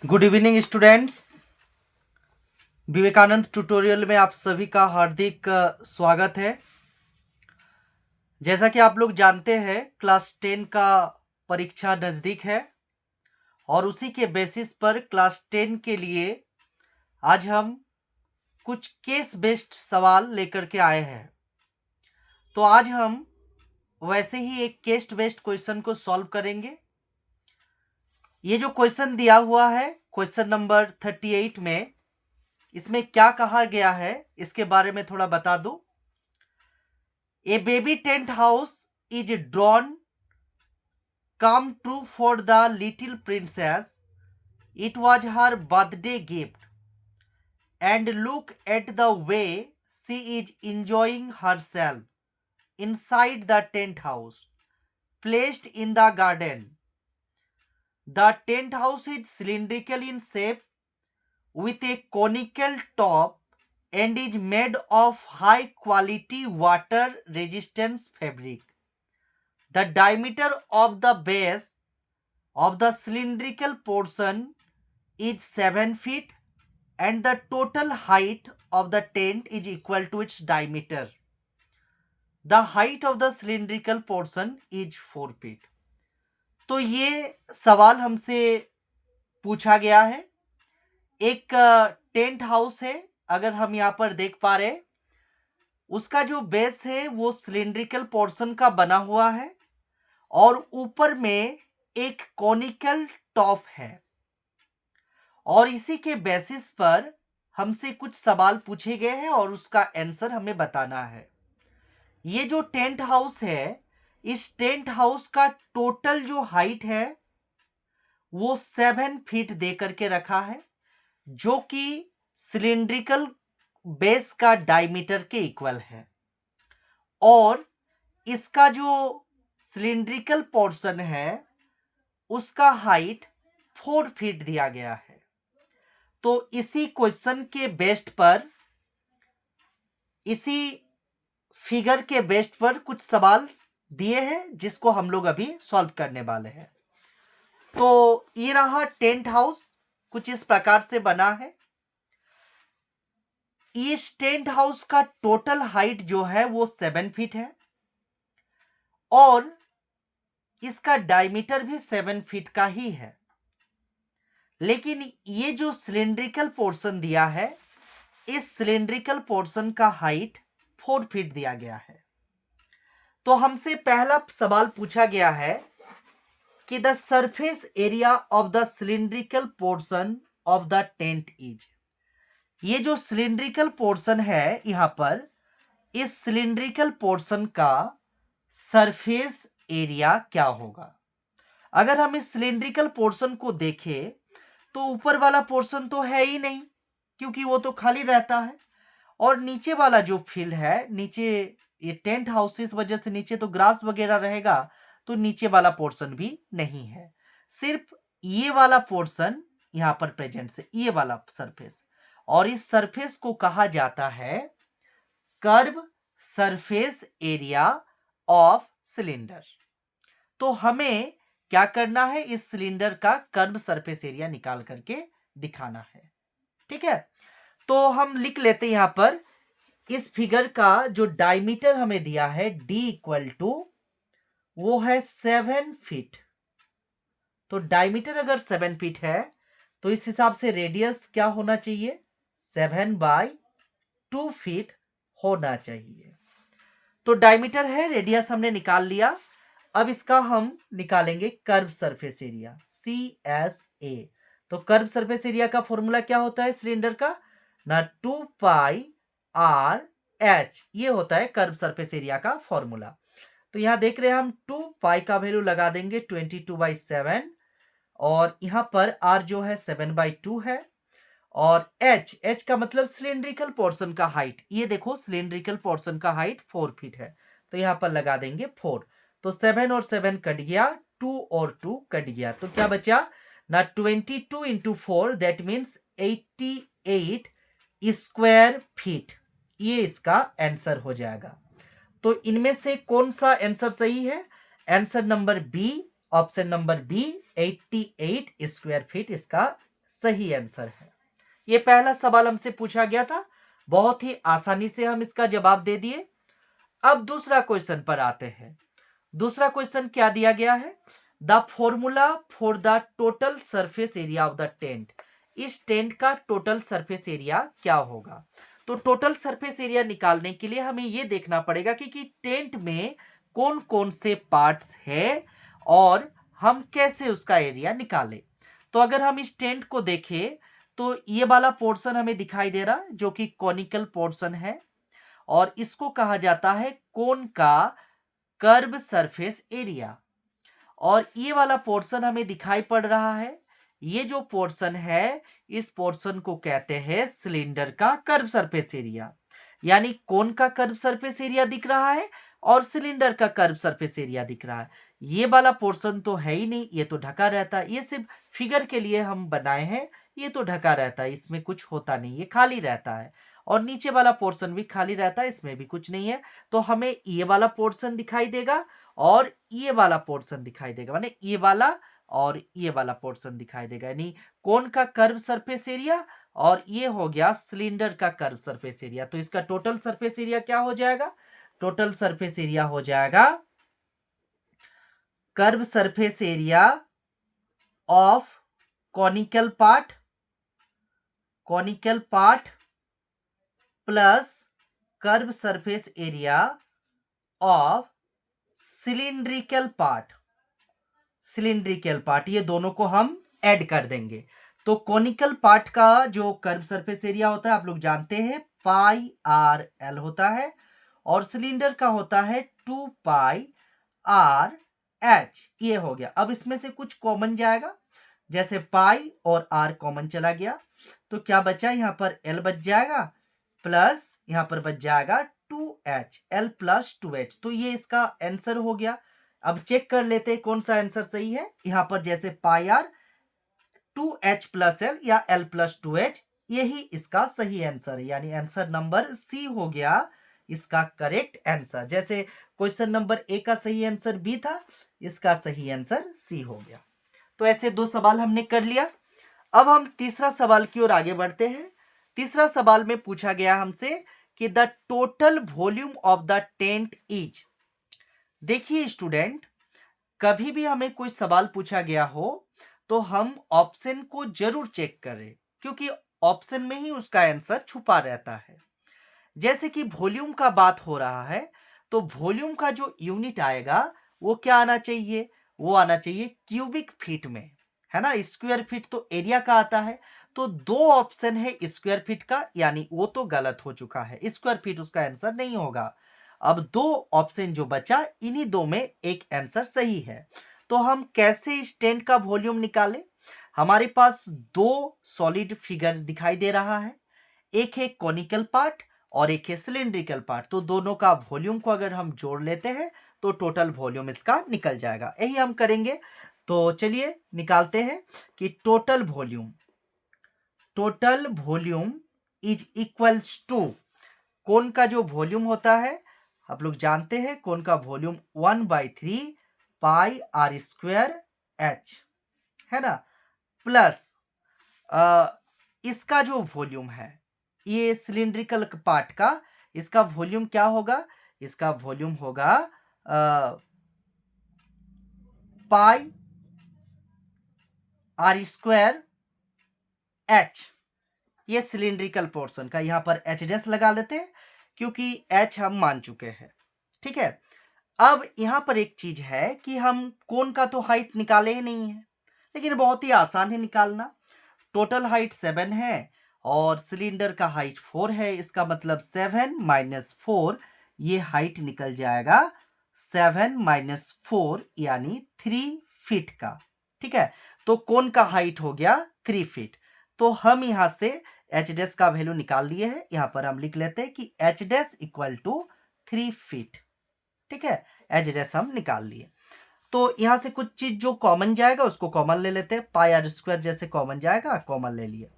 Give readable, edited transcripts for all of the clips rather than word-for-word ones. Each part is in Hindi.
Good evening students. Vivekanand tutorial में आप सभी का हार्दिक स्वागत है। जैसा कि आप लोग जानते हैं, क्लास 10 का परीक्षा नज़दीक है और उसी के बेसिस पर क्लास 10 के लिए आज हम कुछ केस बेस्ड सवाल लेकर के आए हैं। तो आज हम वैसे ही एक केस बेस्ड क्वेश्चन को सॉल्व करेंगे। ये जो क्वेश्चन दिया हुआ है क्वेश्चन नंबर 38 में, इसमें क्या कहा गया है इसके बारे में थोड़ा बता दूं। A baby tent house is drawn come true for the little princess. It was her birthday gift. And look at the way she is enjoying herself inside the tent house placed in the garden. The tent house is cylindrical in shape with a conical top and is made of high quality water resistance fabric. The diameter of the base of the cylindrical portion is 7 feet and the total height of the tent is equal to its diameter. The height of the cylindrical portion is 4 feet. तो ये सवाल हमसे पूछा गया है। एक टेंट हाउस है, अगर हम यहाँ पर देख पा रहे, उसका जो बेस है वो सिलिंड्रिकल पोर्शन का बना हुआ है और ऊपर में एक कॉनिकल टॉप है और इसी के बेसिस पर हमसे कुछ सवाल पूछे गए हैं और उसका आंसर हमें बताना है। ये जो टेंट हाउस है, इस टेंट हाउस का टोटल जो हाइट है वो 7 फीट दे करके रखा है, जो कि सिलिंड्रिकल बेस का डायमीटर के इक्वल है और इसका जो सिलिंड्रिकल पोर्शन है उसका हाइट 4 फीट दिया गया है। तो इसी क्वेश्चन के बेस्ड पर, इसी फिगर के बेस्ड पर कुछ सवाल दिए हैं जिसको हम लोग अभी सॉल्व करने वाले हैं। तो ये रहा टेंट हाउस, कुछ इस प्रकार से बना है। इस टेंट हाउस का टोटल हाइट जो है वो 7 फीट है और इसका डायमीटर भी 7 फीट का ही है, लेकिन ये जो सिलिंड्रिकल पोर्शन दिया है, इस सिलिंड्रिकल पोर्शन का हाइट 4 फीट दिया गया है। तो हमसे पहला सवाल पूछा गया है कि the surface area of the cylindrical portion of the tent is. ये जो सिलिंड्रिकल पोर्शन है यहाँ पर, इस सिलिंड्रिकल पोर्शन का सरफेस एरिया क्या होगा। अगर हम इस सिलिंड्रिकल पोर्शन को देखें तो ऊपर वाला पोर्शन तो है ही नहीं, क्योंकि वो तो खाली रहता है, और नीचे वाला जो फील्ड है, नीचे ये टेंट हाउस इस वजह से नीचे तो ग्रास वगैरह रहेगा, तो नीचे वाला पोर्शन भी नहीं है, सिर्फ ये वाला पोर्शन यहाँ पर प्रेजेंट है, ये वाला सरफेस, और इस सरफेस को कहा जाता है curve surface area of cylinder. तो हमें क्या करना है, इस सिलेंडर का कर्व सरफेस एरिया निकाल करके दिखाना है। ठीक है, तो हम लिख लेते हैं यहां पर, इस फिगर का जो डायमीटर हमें दिया है d इक्वल टू वो है 7 फीट। तो डायमीटर अगर 7 फीट है तो इस हिसाब से रेडियस क्या होना चाहिए, 7/2 फीट होना चाहिए। तो डायमीटर है, रेडियस हमने निकाल लिया। अब इसका हम निकालेंगे कर्व सरफेस एरिया, CSA। तो कर्व सरफेस एरिया का फॉर्मूला क्या होता है सिलेंडर का, ना 2πr/h, ये होता है कर्व सरफेस एरिया का फॉर्मूला। तो यहां देख रहे हैं हम 2π का वैल्यू लगा देंगे 22/7 और यहां पर r जो है 7/2 है और h का मतलब सिलिंड्रिकल पोर्शन का हाइट, ये देखो सिलिंड्रिकल पोर्शन का हाइट 4 फीट है, तो यहां पर लगा देंगे 4। तो 7 और 7 कट गया, 2 और 2 कट गया, तो क्या बचा ना 22 into 4, that means 88 square feet, ये इसका आंसर हो जाएगा। तो इनमें से कौन सा आंसर सही है, answer number B, option number B, 88 square feet इसका सही आंसर है। ये पहला सवाल हमसे पूछा गया था, बहुत ही आसानी से हम इसका जवाब दे दिए। अब दूसरा क्वेश्चन पर आते हैं। दूसरा क्वेश्चन क्या दिया गया है? The formula for the total surface area of the tent. इस टेंट का टोटल सरफेस एरिया क्या होगा? तो टोटल सरफेस एरिया निकालने के लिए हमें यह देखना पड़ेगा कि टेंट में कौन कौन से पार्ट्स है और हम कैसे उसका एरिया निकालें। तो अगर हम इस टेंट को देखें तो ये वाला पोर्शन हमें दिखाई दे रहा है जो कि कॉनिकल पोर्शन है और इसको कहा जाता है कोन का कर्व सरफेस एरिया। और ये वाला पोर्शन हमें दिखाई पड़ रहा है, ये जो पोर्शन है इस पोर्शन को कहते हैं सिलेंडर का कर्व सरफेस एरिया। यानी कोन का कर्व सरफेस एरिया दिख रहा है और सिलेंडर का कर्व सरफेस एरिया दिख रहा है। ये वाला पोर्शन तो है ही नहीं, ये तो ढका रहता है, ये सिर्फ फिगर के लिए हम बनाए हैं। ये तो ढका रहता है, इसमें कुछ होता नहीं, ये खाली रहता है। और नीचे वाला पोर्शन भी खाली रहता है, इसमें भी कुछ नहीं है। तो हमें ये वाला पोर्शन दिखाई देगा और ये वाला पोर्शन दिखाई देगा, माने ये वाला और ये वाला पोर्शन दिखाई देगा। यानी कोन का कर्व सरफेस एरिया और ये हो गया सिलेंडर का कर्व सरफेस एरिया। तो इसका टोटल सरफेस एरिया क्या हो जाएगा? टोटल सरफेस एरिया हो जाएगा curve surface area of conical part plus curve surface area of cylindrical part. ये दोनों को हम ऐड कर देंगे। तो कॉनिकल पार्ट का जो कर्व सरफेस एरिया होता है आप लोग जानते हैं पाई आर एल होता है और सिलेंडर का होता है 2 पाई आर एच। ये हो गया। अब इसमें से कुछ कॉमन जाएगा, जैसे पाई और आर कॉमन चला गया तो क्या बचा? यहां पर एल बच जाएगा प्लस यहां पर बच जाएगा 2h, एल प्लस 2h। तो ये इसका आंसर हो गया। अब चेक कर लेते हैं कौन सा आंसर सही है। यहां पर जैसे पाई आर 2h प्लस एल या एल प्लस 2h, यही इसका सही आंसर है। यानी आंसर नंबर सी हो गया इसका करेक्ट आंसर। जैसे क्वेश्चन नंबर ए का सही आंसर बी था, इसका सही आंसर सी हो गया। तो ऐसे दो सवाल हमने कर लिया। अब हम तीसरा सवाल की ओर आगे बढ़ते हैं। तीसरा सवाल में पूछा गया हमसे कि the total volume of the tent is. देखिए स्टूडेंट, कभी भी हमें कोई सवाल पूछा गया हो तो हम ऑप्शन को जरूर चेक करें, क्योंकि ऑप्शन में ही उसका आंसर छुपा रहता है। जैसे कि वॉल्यूम का बात हो रहा है तो वॉल्यूम का जो यूनिट आएगा वो क्या आना चाहिए? वो आना चाहिए क्यूबिक फीट में, है ना। स्क्वायर फीट तो एरिया का आता है। तो दो ऑप्शन है स्क्वायर फीट का, यानी वो तो गलत हो चुका है, स्क्वायर फीट उसका आंसर नहीं होगा। अब दो ऑप्शन जो बचा, इन्हीं दो में एक आंसर सही है। तो हम कैसे इस टेंट का वॉल्यूम निकालें? हमारे पास दो सॉलिड फिगर दिखाई दे रहा है, एक है कॉनिकल पार्ट और एक है सिलिंड्रिकल पार्ट। तो दोनों का वॉल्यूम को अगर हम जोड़ लेते हैं तो टोटल वॉल्यूम इसका निकल जाएगा। यही हम करेंगे। तो चलिए निकालते हैं कि total volume is equals to, cone का जो वॉल्यूम होता है आप लोग जानते हैं, कोन का volume 1/3 pi R square H, है ना, प्लस इसका जो वॉल्यूम है ये सिलिंड्रिकल पार्ट का, इसका वॉल्यूम क्या होगा? इसका वॉल्यूम होगा पाई आर स्क्वायर एच। ये सिलिंड्रिकल पोर्शन का, यहां पर एच डैश लगा लेते हैं क्योंकि एच हम मान चुके हैं। ठीक है। अब यहां पर एक चीज है कि हम कोन का तो हाइट निकाले ही नहीं है, लेकिन बहुत ही आसान है निकालना। टोटल हाइट 7 है और सिलेंडर का हाइट 4 है। इसका मतलब 7 माइनस 4, ये हाइट निकल जाएगा 7 माइनस 4 यानी 3 फीट का। ठीक है। तो कोन का हाइट हो गया 3 फीट। तो हम यहां से एच डैश का वैल्यू निकाल लिए हैं। यहां पर हम लिख लेते हैं कि H dash equal to 3 feet. ठीक है। एच डैश हम निकाल लिए। तो यहां से कुछ चीज जो कॉमन जाएगा उसको कॉमन ले लेते हैं। पाई आर स्क्वायर जैसे कॉमन जाएगा, कॉमन ले लिए।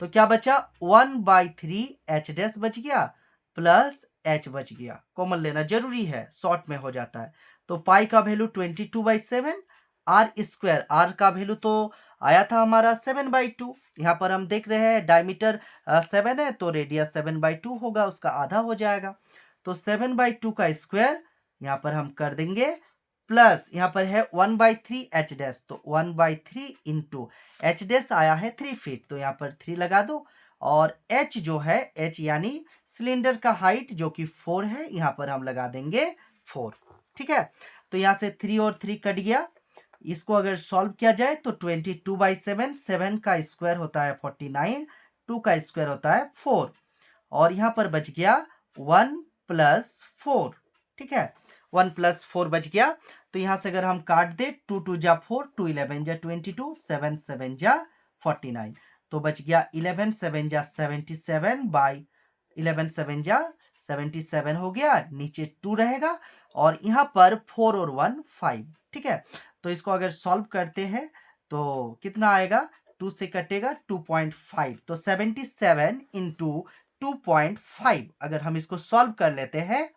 तो क्या बचा? 1/3 एच डैश बच गया प्लस एच बच गया। कॉमन लेना जरूरी है, शॉर्ट में हो जाता है। तो पाई का वैल्यू 22/7 आर स्क्वायर, आर का वैल्यू तो आया था हमारा 7/2। यहाँ पर हम देख रहे हैं डायमीटर 7 है तो रेडियस 7/2 होगा, उसका आधा हो जाएगा। तो 7/2 का स्क्वायर यहाँ पर हम कर देंगे, प्लस यहाँ पर है 1/3 एच डैश, तो 1/3 इंटू एच डैश आया है 3 फीट, तो यहाँ पर 3 लगा दो। और एच जो है, एच यानी सिलेंडर का हाइट जो कि 4 है, यहाँ पर हम लगा देंगे 4। ठीक है, तो यहाँ से 3 और 3 कट गया। इसको अगर सॉल्व किया जाए तो 22/7, 7 का स्क्वायर होता है 49, 2 का स्क्वायर होता है 4, और यहाँ पर बच गया 1 + 4। ठीक है, 1 + 4 बच गया। तो यहाँ से अगर हम काट दे, 2 2 जा 4, 2 11 जा 22, 7 7 जा 49, तो बच गया 11 7 जा 77/11 7 जा 77 हो गया, नीचे 2 रहेगा, और यहाँ पर 4 और 1 5। ठीक है, तो इसको अगर सॉल्व करते हैं तो कितना आएगा, 2 से कटेगा 2.5, तो 77 इंटू 2.5 अगर हम इसको सॉल्व कर लेते हैं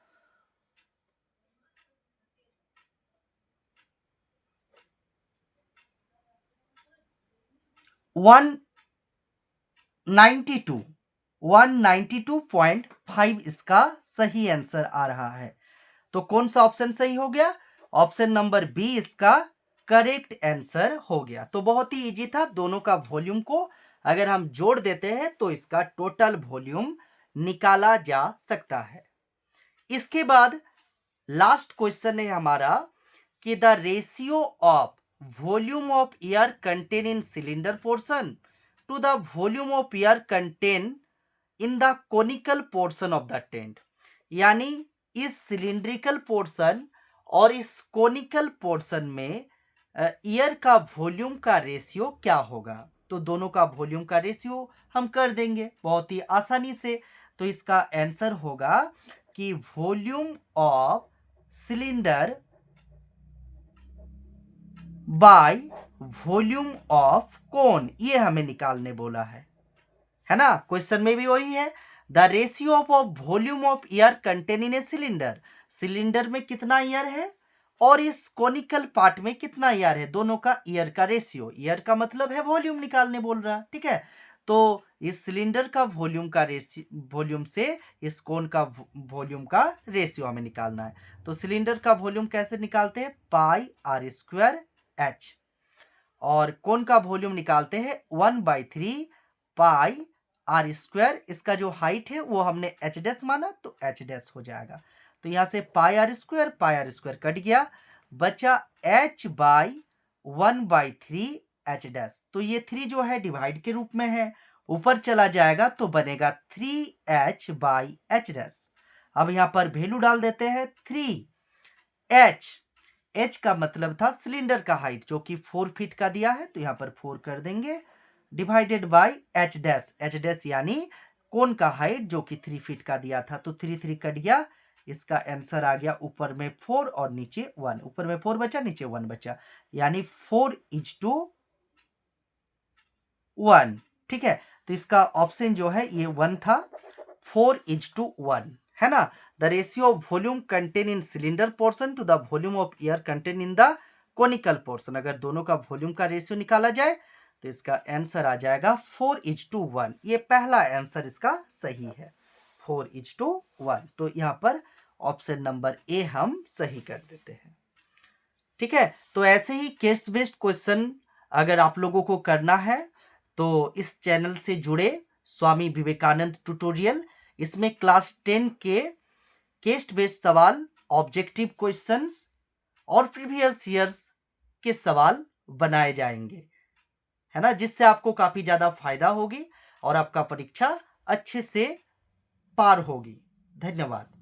192.5 इसका सही आंसर आ रहा है। तो कौन सा ऑप्शन सही हो गया, ऑप्शन नंबर बी इसका करेक्ट आंसर हो गया। तो बहुत ही इजी था, दोनों का वॉल्यूम को अगर हम जोड़ देते हैं तो इसका टोटल वॉल्यूम निकाला जा सकता है। इसके बाद लास्ट क्वेश्चन है हमारा कि the ratio of volume of air contain in cylinder portion to the volume of air contain in the conical portion of the tent, यानी इस सिलिंड्रिकल पोर्शन और इस कोनिकल पोर्शन में एयर का वॉल्यूम का रेशियो क्या होगा। तो दोनों का वॉल्यूम का रेशियो हम कर देंगे बहुत ही आसानी से। तो इसका आंसर होगा कि volume of cylinder by volume of cone, ये हमें निकालने बोला है ना, क्वेश्चन में भी वही है। The ratio of volume of air contain in a cylinder, cylinder में कितना एयर है और इस कोनिकल पार्ट में कितना एयर है, दोनों का एयर का रेशियो, एयर का मतलब है वॉल्यूम निकालने बोल रहा है। ठीक है, तो इस सिलेंडर का वॉल्यूम का रेशियो, वॉल्यूम से इस कोन का वॉल्यूम का रेशियो हमें निकालना है। तो सिलेंडर का वॉल्यूम कैसे निकालते हैं, πr² h, और कोन का वॉल्यूम निकालते हैं 1/3 πr²। इसका जो हाइट है वो हमने h डैश माना तो h डैश हो जाएगा। तो यहां से πr² कट गया, बचा h/1/3 h डैश। तो ये 3 जो है डिवाइड के रूप में है, ऊपर चला जाएगा तो बनेगा 3h/h डैश। अब यहां पर वैल्यू डाल देते हैं 3h, h का मतलब था सिलेंडर का हाइट जो कि 4 फीट का दिया है, तो यहाँ पर 4 कर देंगे, divided by h dash, h dash यानी कोन का हाइट जो कि 3 फीट का दिया था, तो 3 3 कट गया, इसका आंसर आ गया ऊपर में 4 और नीचे 1, ऊपर में 4 बचा नीचे 1 बचा, यानी 4:1। ठीक है, तो इसका ऑप्शन जो है ये 1 था, 4:1 है ना। The ratio of volume contain in cylinder portion to the volume of air contain in the conical portion, अगर दोनों का वॉल्यूम का रेशियो निकाला जाए तो इसका आंसर आ जाएगा 4:1। ये पहला आंसर इसका सही है, 4:1। तो यहाँ पर ऑप्शन नंबर ए हम सही कर देते हैं। ठीक है, तो ऐसे ही केस बेस्ड क्वेश्चन अगर आप लोगों को करना है तो इस चैनल से जुड़े स्वामी विवेकानंद ट्यूटोरियल, इसमें क्लास 10 के केस बेस्ड सवाल, ऑब्जेक्टिव क्वेश्चंस और प्रीवियस ईयर्स के सवाल बनाए जाएंगे, है ना, जिससे आपको काफी ज्यादा फायदा होगी और आपका परीक्षा अच्छे से पार होगी। धन्यवाद।